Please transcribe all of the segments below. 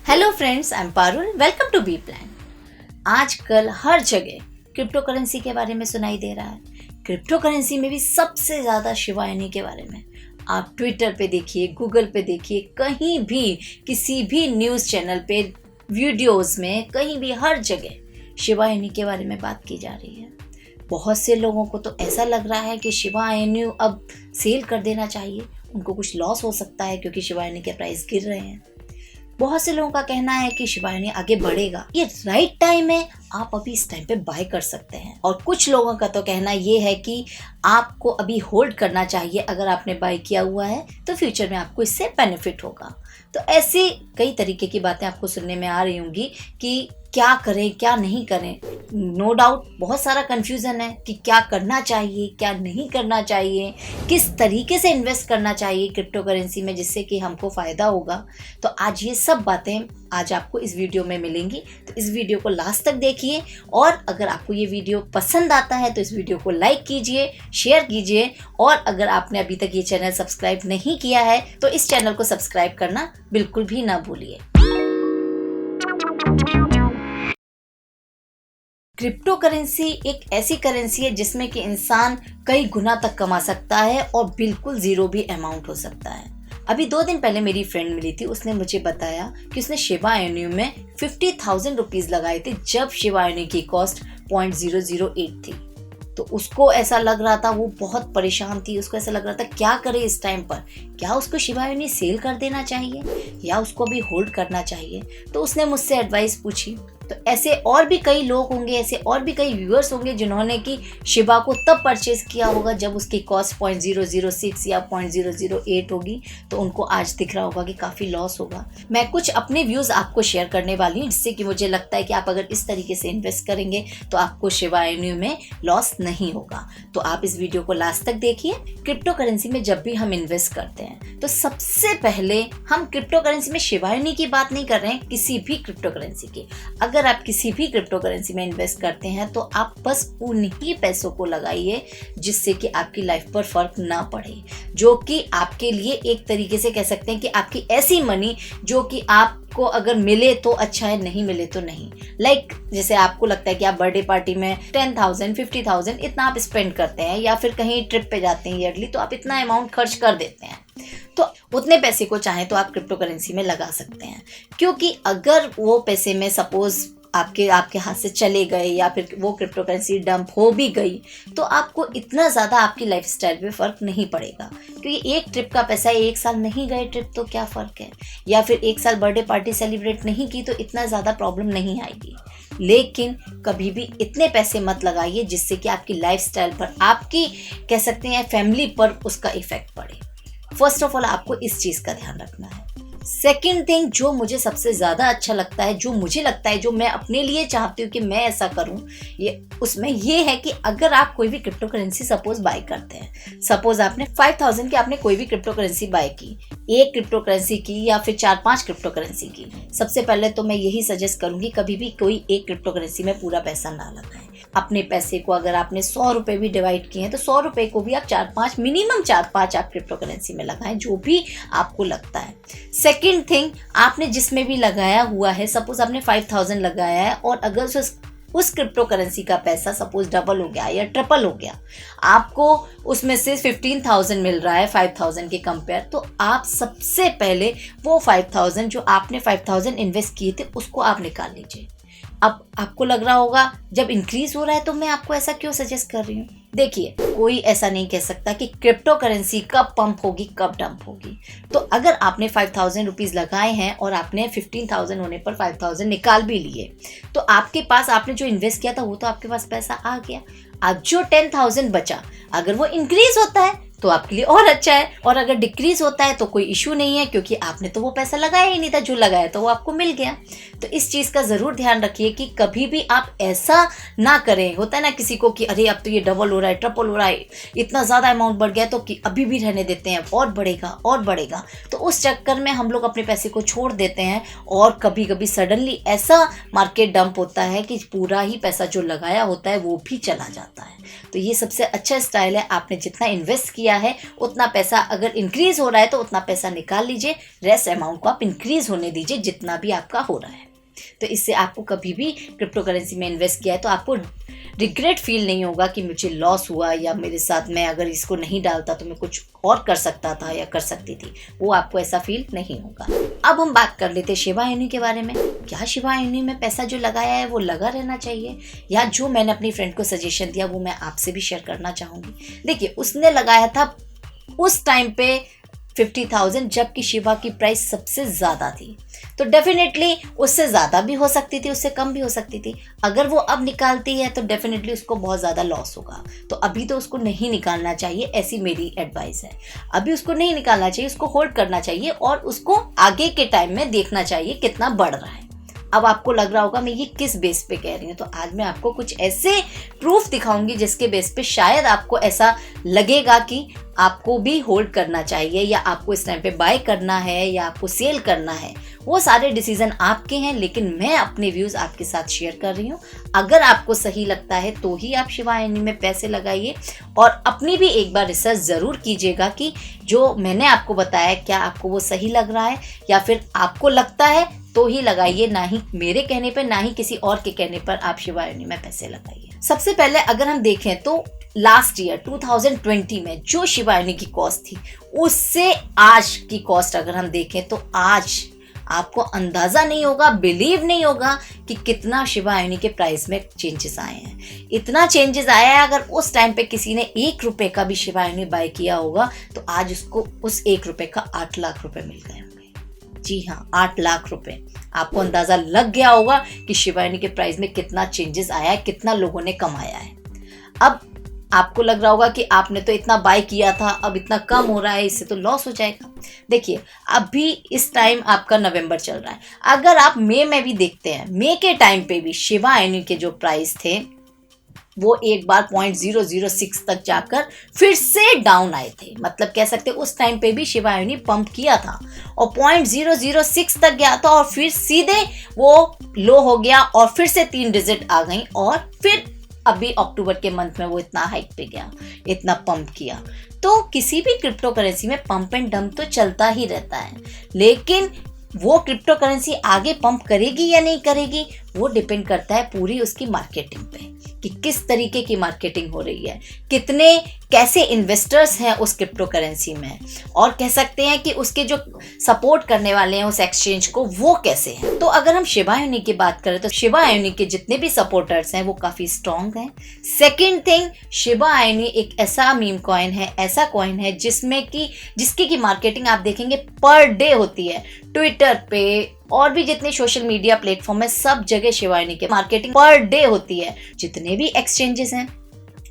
Hello friends, I am Parul. Welcome to B plan. आजकल हर जगह क्रिप्टो करेंसी के बारे में सुनाई दे रहा है। क्रिप्टो करेंसी में भी सबसे ज़्यादा शिवायनी के बारे में। आप ट्विटर पे देखिए, गूगल पे देखिए, कहीं भी किसी भी न्यूज़ चैनल पे, वीडियोस में, कहीं भी हर जगह शिवायनी के बारे में बात की जा रही है। बहुत से लोगों को तो ऐसा लग रहा है कि शिवायनी अब सेल कर देना चाहिए, उनको कुछ लॉस हो सकता है क्योंकि शिवायनी के प्राइस गिर रहे हैं। बहुत से लोगों का कहना है कि शिवायनी आगे बढ़ेगा, ये राइट टाइम है, आप अभी इस टाइम पे बाय कर सकते हैं। और कुछ लोगों का तो कहना ये है कि आपको अभी होल्ड करना चाहिए, अगर आपने बाय किया हुआ है तो फ्यूचर में आपको इससे बेनिफिट होगा। तो ऐसी कई तरीके की बातें आपको सुनने में आ रही होंगी कि क्या करें क्या नहीं करें। नो डाउट बहुत सारा कंफ्यूजन है कि क्या करना चाहिए क्या नहीं करना चाहिए, किस तरीके से इन्वेस्ट करना चाहिए क्रिप्टो करेंसी में जिससे कि हमको फ़ायदा होगा। तो आज ये सब बातें आज आपको इस वीडियो में मिलेंगी, तो इस वीडियो को लास्ट तक देखिए। और अगर आपको ये वीडियो पसंद आता है तो इस वीडियो को लाइक कीजिए, शेयर कीजिए, और अगर आपने अभी तक ये चैनल सब्सक्राइब नहीं किया है तो इस चैनल को सब्सक्राइब करना बिल्कुल भी ना भूलिए। क्रिप्टो करेंसी एक ऐसी करेंसी है जिसमें कि इंसान कई गुना तक कमा सकता है और बिल्कुल ज़ीरो भी अमाउंट हो सकता है। अभी 2 दिन पहले मेरी फ्रेंड मिली थी, उसने मुझे बताया कि उसने शिबाइनू में 50,000 रुपीज़ लगाए थे जब शिबाइनू की कॉस्ट 0.008 थी। तो उसको ऐसा लग रहा था, वो बहुत परेशान थी, उसको ऐसा लग रहा था क्या करे इस टाइम पर, क्या उसको शिबाइनू सेल कर देना चाहिए या उसको भी होल्ड करना चाहिए। तो उसने मुझसे एडवाइस पूछी। तो ऐसे और भी कई लोग होंगे, ऐसे और भी कई व्यूअर्स होंगे जिन्होंने कि शिबा को तब परचेज किया होगा जब उसकी कॉस्ट 0.006 या 0.008 होगी, तो उनको आज दिख रहा होगा कि काफ़ी लॉस होगा। मैं कुछ अपने व्यूज़ आपको शेयर करने वाली हूँ जिससे कि मुझे लगता है कि आप अगर इस तरीके से इन्वेस्ट करेंगे तो आपको शिबाइनू में लॉस नहीं होगा। तो आप इस वीडियो को लास्ट तक देखिए। क्रिप्टो करेंसी में जब भी हम इन्वेस्ट करते हैं तो सबसे पहले हम क्रिप्टो करेंसी में शिबाइनू की बात नहीं कर रहे हैं, किसी भी क्रिप्टो करेंसी की। अगर आप किसी भी क्रिप्टो करेंसी में इन्वेस्ट करते हैं तो आप बस उन्हीं पैसों को लगाइए जिससे कि आपकी लाइफ पर फर्क ना पड़े, जो कि आपके लिए एक तरीके से कह सकते हैं कि आपकी ऐसी मनी जो कि आपको अगर मिले तो अच्छा है, नहीं मिले तो नहीं। लाइक जैसे आपको लगता है कि आप बर्थडे पार्टी में 10,000 50,000 इतना आप स्पेंड करते हैं, या फिर कहीं ट्रिप पे जाते हैं ईयरली तो आप इतना अमाउंट खर्च कर देते हैं, तो उतने पैसे को चाहे तो आप क्रिप्टो करेंसी में लगा सकते हैं। क्योंकि अगर वो पैसे में सपोज आपके हाथ से चले गए या फिर वो क्रिप्टो करेंसी डंप हो भी गई तो आपको इतना ज़्यादा आपकी लाइफस्टाइल पे फ़र्क नहीं पड़ेगा। क्योंकि एक ट्रिप का पैसा है, 1 साल नहीं गए ट्रिप तो क्या फ़र्क है, या फिर 1 साल बर्थडे पार्टी सेलिब्रेट नहीं की तो इतना ज़्यादा प्रॉब्लम नहीं आएगी। लेकिन कभी भी इतने पैसे मत लगाइए जिससे कि आपकी लाइफस्टाइल पर, आपकी कह सकते हैं फैमिली पर उसका इफ़ेक्ट पड़े। फर्स्ट ऑफ ऑल आपको इस चीज़ का ध्यान रखना है। सेकेंड थिंग जो मुझे सबसे ज़्यादा अच्छा लगता है, जो मुझे लगता है, जो मैं अपने लिए चाहती हूँ कि मैं ऐसा करूँ, उसमें ये है कि अगर आप कोई भी क्रिप्टो करेंसी सपोज बाय करते हैं, सपोज आपने 5,000 की आपने कोई भी क्रिप्टो करेंसी बाय की, एक क्रिप्टो करेंसी की या फिर 4-5 क्रिप्टो करेंसी की, सबसे पहले तो मैं यही सजेस्ट करूँगी कभी भी कोई एक क्रिप्टो करेंसी में पूरा पैसा ना लगाएं। अपने पैसे को अगर आपने 100 रुपये भी डिवाइड किए हैं तो 100 रुपये को भी आप 4-5 मिनिमम 4-5 आप क्रिप्टो करेंसी में लगाएं, जो भी आपको लगता है। सेकेंड थिंग, आपने जिसमें भी लगाया हुआ है, सपोज आपने 5,000 लगाया है और अगर उस क्रिप्टो करेंसी का पैसा सपोज डबल हो गया या ट्रिपल हो गया, आपको उसमें से 15,000 मिल रहा है 5,000 के कंपेयर, तो आप सबसे पहले वो 5,000 जो आपने 5,000 इन्वेस्ट किए थे उसको आप निकाल लीजिए। अब आपको लग रहा होगा जब इंक्रीज हो रहा है तो मैं आपको ऐसा क्यों सजेस्ट कर रही हूँ। देखिए, कोई ऐसा नहीं कह सकता कि क्रिप्टो करेंसी कब पंप होगी कब डंप होगी। तो अगर आपने 5,000 रुपीज़ लगाए हैं और आपने 15,000 होने पर 5,000 निकाल भी लिए, तो आपके पास आपने जो इन्वेस्ट किया था वो तो आपके पास पैसा आ गया। अब जो 10,000 बचा, अगर वो इंक्रीज होता है तो आपके लिए और अच्छा है, और अगर डिक्रीज होता है तो कोई इशू नहीं है क्योंकि आपने तो वो पैसा लगाया ही नहीं था, जो लगाया तो वो आपको मिल गया। तो इस चीज़ का ज़रूर ध्यान रखिए कि कभी भी आप ऐसा ना करें। होता है ना किसी को कि अरे अब तो ये डबल हो रहा है, ट्रिपल हो रहा है, इतना ज़्यादा अमाउंट बढ़ गया तो कि अभी भी रहने देते हैं, और बढ़ेगा और बढ़ेगा। तो उस चक्कर में हम लोग अपने पैसे को छोड़ देते हैं और कभी कभी सडनली ऐसा मार्केट डंप होता है कि पूरा ही पैसा जो लगाया होता है वो भी चला जाता है। तो ये सबसे अच्छा स्टाइल है, आपने जितना इन्वेस्ट किया किया है उतना पैसा अगर इंक्रीज हो रहा है तो उतना पैसा निकाल लीजिए, रेस्ट अमाउंट को आप इंक्रीज होने दीजिए जितना भी आपका हो रहा है। तो इससे आपको कभी भी क्रिप्टो करेंसी में इन्वेस्ट किया है तो आपको रिग्रेट फील नहीं होगा कि मुझे लॉस हुआ या मेरे साथ मैं अगर इसको नहीं डालता तो मैं कुछ और कर सकता था या कर सकती थी, वो आपको ऐसा फील नहीं होगा। अब हम बात कर लेते हैं शिबा इनू के बारे में। क्या शिबा इनू में पैसा जो लगाया है वो लगा रहना चाहिए, या जो मैंने अपनी फ्रेंड को सजेशन दिया वो मैं आपसे भी शेयर करना चाहूँगी। देखिए, उसने लगाया था उस टाइम पे 50,000 जबकि शिबा की प्राइस सबसे ज़्यादा थी, तो डेफिनेटली उससे ज़्यादा भी हो सकती थी, उससे कम भी हो सकती थी। अगर वो अब निकालती है तो डेफिनेटली उसको बहुत ज़्यादा लॉस होगा, तो अभी तो उसको नहीं निकालना चाहिए, ऐसी मेरी एडवाइस है। अभी उसको नहीं निकालना चाहिए, उसको होल्ड करना चाहिए और उसको आगे के टाइम में देखना चाहिए कितना बढ़ रहा है। अब आपको लग रहा होगा मैं ये किस बेस पे कह रही हूँ, तो आज मैं आपको कुछ ऐसे प्रूफ दिखाऊंगी जिसके बेस पे शायद आपको ऐसा लगेगा कि आपको भी होल्ड करना चाहिए या आपको इस टाइम पे बाय करना है या आपको सेल करना है। वो सारे डिसीजन आपके हैं, लेकिन मैं अपने व्यूज़ आपके साथ शेयर कर रही हूँ। अगर आपको सही लगता है तो ही आप शिबा इनू में पैसे लगाइए और अपनी भी एक बार रिसर्च ज़रूर कीजिएगा कि जो मैंने आपको बताया क्या आपको वो सही लग रहा है, या फिर आपको लगता है तो ही लगाइए, ना ही मेरे कहने पर, ना ही किसी और के कहने पर आप शिबा इनू में पैसे लगाइए। सबसे पहले अगर हम देखें तो लास्ट ईयर 2020 में जो शिबा इनू की कॉस्ट थी उससे आज की कॉस्ट अगर हम देखें तो आज आपको अंदाज़ा नहीं होगा, बिलीव नहीं होगा कि कितना शिबा इनू के प्राइस में चेंजेस आए हैं। इतना चेंजेस आया है, अगर उस टाइम पे किसी ने 1 रुपये का भी शिबा इनू बाय किया होगा तो आज उसको उस 1 रुपये का 8 लाख रुपए मिल गए होंगे। जी हाँ, 8 लाख रुपए। आपको अंदाज़ा लग गया होगा कि शिबा इनू के प्राइस में कितना चेंजेस आया है, कितना लोगों ने कमाया है। अब आपको लग रहा होगा कि आपने तो इतना बाय किया था, अब इतना कम हो रहा है, इससे तो लॉस हो जाएगा। देखिए, अभी इस टाइम आपका नवंबर चल रहा है, अगर आप मई में भी देखते हैं, मई के टाइम पे भी शिबा इनू के जो प्राइस थे वो एक बार 0.006 तक जाकर फिर से डाउन आए थे। मतलब कह सकते उस टाइम पे भी शिबा इनू पंप किया था और 0.006 तक गया था और फिर सीधे वो लो हो गया और फिर से 3 डिजिट आ गई और फिर अभी अक्टूबर के मंथ में वो इतना हाइक पे गया, इतना पंप किया। तो किसी भी क्रिप्टो करेंसी में पंप एंड डंप तो चलता ही रहता है, लेकिन वो क्रिप्टो करेंसी आगे पंप करेगी या नहीं करेगी वो डिपेंड करता है पूरी उसकी मार्केटिंग पे कि किस तरीके की मार्केटिंग हो रही है, कितने कैसे इन्वेस्टर्स हैं उस क्रिप्टो करेंसी में, और कह सकते हैं कि उसके जो सपोर्ट करने वाले हैं उस एक्सचेंज को वो कैसे हैं। तो अगर हम शिबा इनू की बात करें तो शिबा इनू के जितने भी सपोर्टर्स हैं वो काफ़ी स्ट्रॉन्ग हैं। सेकेंड थिंग, शिबा इनू एक ऐसा मीम कॉइन है, ऐसा कॉइन है जिसकी की मार्केटिंग आप देखेंगे पर डे होती है। ट्विटर पे और भी जितने सोशल मीडिया प्लेटफॉर्म है सब जगह शिबा इनू की मार्केटिंग पर डे होती है। जितने भी एक्सचेंजेस हैं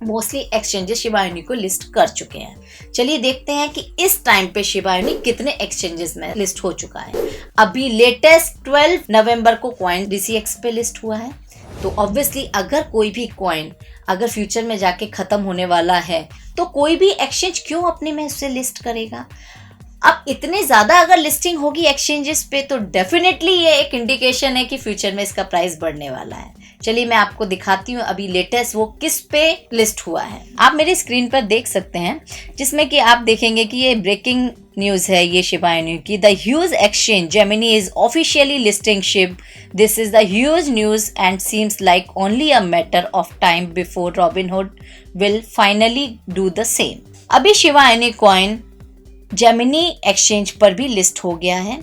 मोस्टली एक्सचेंजेस शिबा इनू को लिस्ट कर चुके हैं। चलिए देखते हैं कि इस टाइम पे शिबा इनू कितने एक्सचेंजेस में लिस्ट हो चुका है। अभी लेटेस्ट 12 नवंबर को कॉइन DCX पे लिस्ट हुआ है। तो ऑब्वियसली अगर कोई भी कॉइन अगर फ्यूचर में जाके खत्म होने वाला है तो कोई भी एक्सचेंज क्यों अपने में उससे लिस्ट करेगा। अब इतने ज़्यादा अगर लिस्टिंग होगी एक्सचेंजेस पे तो डेफिनेटली ये एक इंडिकेशन है कि फ्यूचर में इसका प्राइस बढ़ने वाला है। चलिए मैं आपको दिखाती हूँ अभी लेटेस्ट वो किस पे लिस्ट हुआ है। आप मेरी स्क्रीन पर देख सकते हैं जिसमें कि आप देखेंगे कि ये ब्रेकिंग न्यूज़ है ये शिबा इनू की। The huge exchange Gemini is officially listing SHIB. This is the huge news and seems like only a matter of time before Robinhood will finally do the same. अभी Shiba Inu coin Gemini exchange पर भी list हो गया है।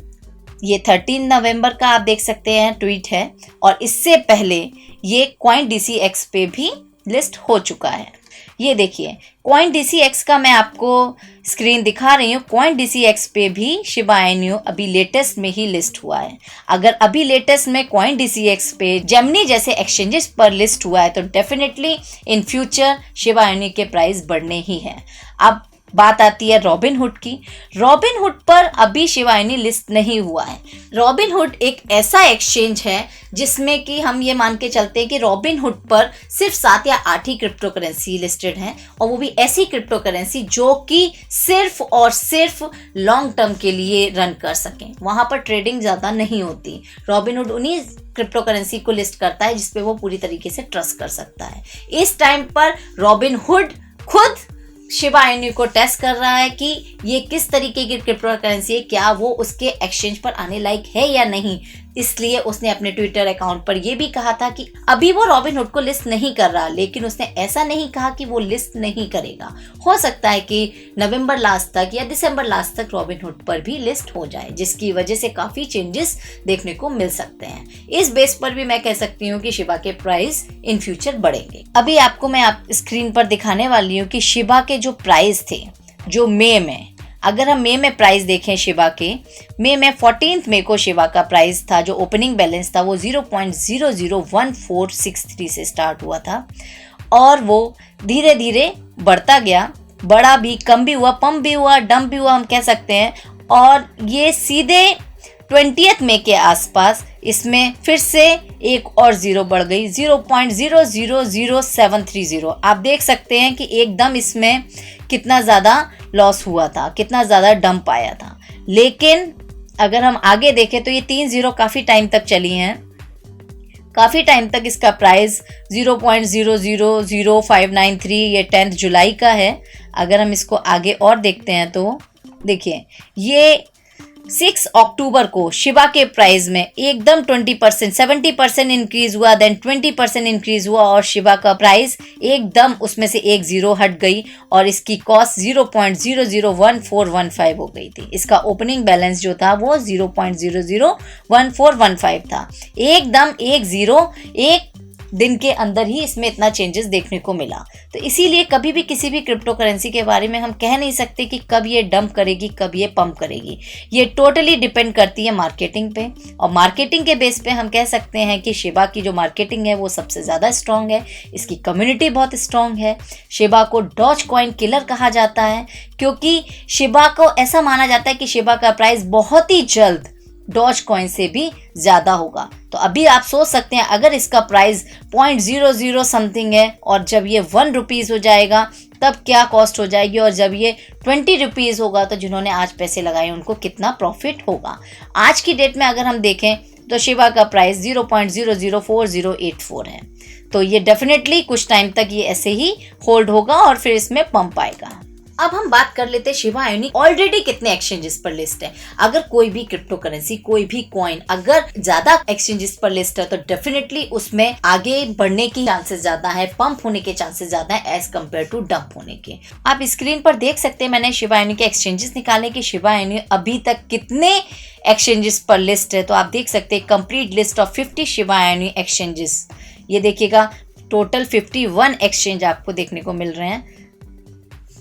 ये 13 नवंबर का आप देख सकते हैं ट्वीट है, और इससे पहले ये कॉइन DCX पे भी लिस्ट हो चुका है। ये देखिए कॉइन DCX का मैं आपको स्क्रीन दिखा रही हूँ। कॉइन DCX पे भी शिबा इनू अभी लेटेस्ट में ही लिस्ट हुआ है। अगर अभी लेटेस्ट में कॉइन DCX पे जेमिनी जैसे एक्सचेंजेस पर लिस्ट हुआ है तो definitely in future Shiba Inu के प्राइस बढ़ने ही हैं। अब बात आती है रॉबिनहुड की। रॉबिनहुड पर अभी शिबा इनू लिस्ट नहीं हुआ है। रॉबिनहुड एक ऐसा एक्सचेंज है जिसमें कि हम ये मान के चलते हैं कि रॉबिनहुड पर सिर्फ 7 या 8 ही क्रिप्टो करेंसी लिस्टेड हैं, और वो भी ऐसी क्रिप्टो करेंसी जो कि सिर्फ और सिर्फ लॉन्ग टर्म के लिए रन कर सकें। वहाँ पर ट्रेडिंग ज़्यादा नहीं होती। रॉबिनहुड उन्हीं क्रिप्टो करेंसी को लिस्ट करता है जिसपे वो पूरी तरीके से ट्रस्ट कर सकता है। इस टाइम पर रॉबिनहुड खुद शिबा इनू को टेस्ट कर रहा है कि ये किस तरीके की क्रिप्टो करेंसी है, क्या वो उसके एक्सचेंज पर आने लायक है या नहीं। इसलिए उसने अपने ट्विटर अकाउंट पर यह भी कहा था कि अभी वो रॉबिनहुड को लिस्ट नहीं कर रहा, लेकिन उसने ऐसा नहीं कहा कि वो लिस्ट नहीं करेगा। हो सकता है कि नवंबर लास्ट तक या दिसंबर लास्ट तक रॉबिनहुड पर भी लिस्ट हो जाए, जिसकी वजह से काफी चेंजेस देखने को मिल सकते हैं। इस बेस पर भी मैं कह सकती हूँ कि शिबा के प्राइस इन फ्यूचर बढ़ेंगे। अभी आपको मैं स्क्रीन पर दिखाने वाली हूँ कि शिबा के जो प्राइस थे जो मई में, अगर हम मई में प्राइस देखें शिबा के, मई में 14 मई को शिबा का प्राइस था, जो ओपनिंग बैलेंस था वो 0.001463 से स्टार्ट हुआ था और वो धीरे धीरे बढ़ता गया, बड़ा भी, कम भी हुआ, पम्प भी हुआ, डंप भी हुआ, हम कह सकते हैं। और ये सीधे 20 मई के आसपास इसमें फिर से एक और जीरो बढ़ गई, 0.000730। आप देख सकते हैं कि एकदम इसमें कितना ज़्यादा लॉस हुआ था, कितना ज़्यादा डंप आया था। लेकिन अगर हम आगे देखें तो ये 3 जीरो काफ़ी टाइम तक चली हैं, काफ़ी टाइम तक इसका प्राइस 0.000593, ये 10 जुलाई का है। अगर हम इसको आगे और देखते हैं तो देखिए ये 6 अक्टूबर को शिबा के प्राइस में एकदम 20%, 70% इंक्रीज हुआ, देन 20% इंक्रीज हुआ और शिबा का प्राइस एकदम उसमें से एक जीरो हट गई और इसकी कॉस्ट 0.001415 हो गई थी। इसका ओपनिंग बैलेंस जो था वो 0.001415 था। एकदम एक जीरो एक दिन के अंदर ही इसमें इतना चेंजेस देखने को मिला। तो इसीलिए कभी भी किसी भी क्रिप्टो करेंसी के बारे में हम कह नहीं सकते कि कब ये डंप करेगी, कब ये पंप करेगी। ये टोटली डिपेंड करती है मार्केटिंग पे, और मार्केटिंग के बेस पे हम कह सकते हैं कि शिबा की जो मार्केटिंग है वो सबसे ज़्यादा स्ट्रॉन्ग है, इसकी कम्युनिटी बहुत स्ट्रॉन्ग है। शिबा को डॉज कॉइन किलर कहा जाता है क्योंकि शिबा को ऐसा माना जाता है कि शिबा का प्राइस बहुत ही जल्द डॉज कॉइन से भी ज़्यादा होगा। तो अभी आप सोच सकते हैं अगर इसका प्राइस 0.00 समथिंग है और जब ये 1 रुपीज़ हो जाएगा तब क्या कॉस्ट हो जाएगी, और जब ये 20 रुपीज़ होगा तो जिन्होंने आज पैसे लगाए उनको कितना प्रॉफिट होगा। आज की डेट में अगर हम देखें तो शिबा का प्राइस 0.004084 है। तो ये डेफिनेटली कुछ टाइम तक ये ऐसे ही होल्ड होगा और फिर इसमें पंप आएगा। अब हम बात कर लेते हैं शिबा इनू ऑलरेडी कितने एक्सचेंजेस पर लिस्ट है। अगर कोई भी क्रिप्टो करेंसी, कोई भी कॉइन अगर ज्यादा एक्सचेंजेस पर लिस्ट है तो डेफिनेटली उसमें आगे बढ़ने की चांसेस ज्यादा है, पंप होने के चांसेस ज्यादा है एज कम्पेयर टू डंप होने के। आप स्क्रीन पर देख सकते हैं मैंने शिबा इनू के एक्सचेंजेस निकाले कि शिबा इनू अभी तक कितने एक्सचेंजेस पर लिस्ट है। तो आप देख सकते हैं complete list of 50 Shiba Inu exchanges. ये देखिएगा टोटल 51 एक्सचेंज आपको देखने को मिल रहे हैं।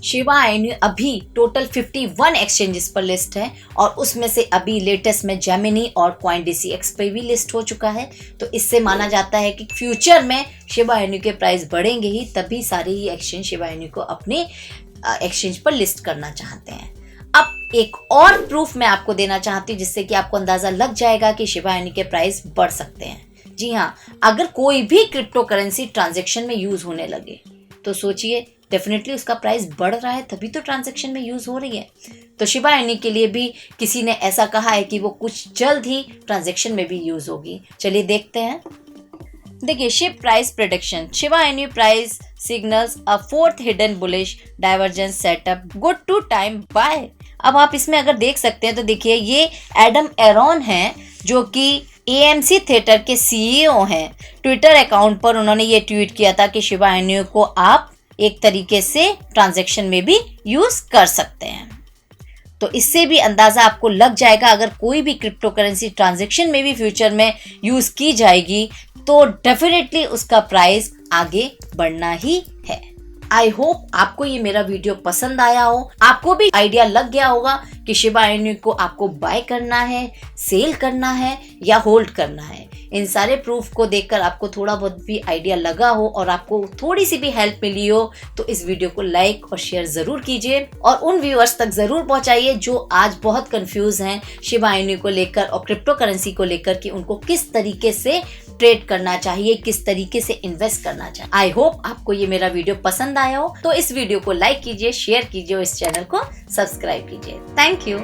शिबा इनू अभी टोटल 51 एक्सचेंजेस पर लिस्ट है और उसमें से अभी लेटेस्ट में जेमिनी और कॉइनडीसीएक्स पे भी लिस्ट हो चुका है। तो इससे माना जाता है कि फ्यूचर में शिबा इनू के प्राइस बढ़ेंगे ही, तभी सारे ही एक्सचेंज शिबा इनू को अपने एक्सचेंज पर लिस्ट करना चाहते हैं। अब एक और प्रूफ मैं आपको देना चाहती हूँ जिससे कि आपको अंदाजा लग जाएगा कि शिबा इनू के प्राइस बढ़ सकते हैं। जी हाँ, अगर कोई भी क्रिप्टो करेंसी ट्रांजेक्शन में यूज होने लगे तो सोचिए डेफिनेटली उसका प्राइस बढ़ रहा है, तभी तो ट्रांजैक्शन में यूज हो रही है। तो शिबा इनू के लिए भी किसी ने ऐसा कहा है कि वो कुछ जल्द ही ट्रांजैक्शन में भी यूज होगी। चलिए देखते हैं। देखिए ship price prediction, Shiba Inu price signals a fourth hidden bullish divergence setup, good to time buy. अब आप इसमें अगर देख सकते हैं तो देखिए ये एडम एरोन है जो कि AMC थिएटर के CEO हैं। ट्विटर अकाउंट पर उन्होंने ये ट्वीट किया था कि शिबा इनू को आप एक तरीके से ट्रांजैक्शन में भी यूज कर सकते हैं। तो इससे भी अंदाजा आपको लग जाएगा अगर कोई भी क्रिप्टो करेंसी ट्रांजैक्शन में भी फ्यूचर में यूज की जाएगी तो डेफिनेटली उसका प्राइस आगे बढ़ना ही है। आई होप आपको ये मेरा वीडियो पसंद आया हो, आपको भी आइडिया लग गया होगा कि शिबा इनू को आपको बाय करना है, सेल करना है या होल्ड करना है। इन सारे प्रूफ को देखकर आपको थोड़ा बहुत भी आइडिया लगा हो और आपको थोड़ी सी भी हेल्प मिली हो तो इस वीडियो को लाइक और शेयर जरूर कीजिए और उन व्यूअर्स तक जरूर पहुंचाइए जो आज बहुत कंफ्यूज हैं शिबा इनू को लेकर और क्रिप्टो करेंसी को लेकर कि उनको किस तरीके से ट्रेड करना चाहिए, किस तरीके से इन्वेस्ट करना चाहिए। आई होप आपको ये मेरा वीडियो पसंद आया हो तो इस वीडियो को लाइक कीजिए, शेयर कीजिए और इस चैनल को सब्सक्राइब कीजिए। Thank you.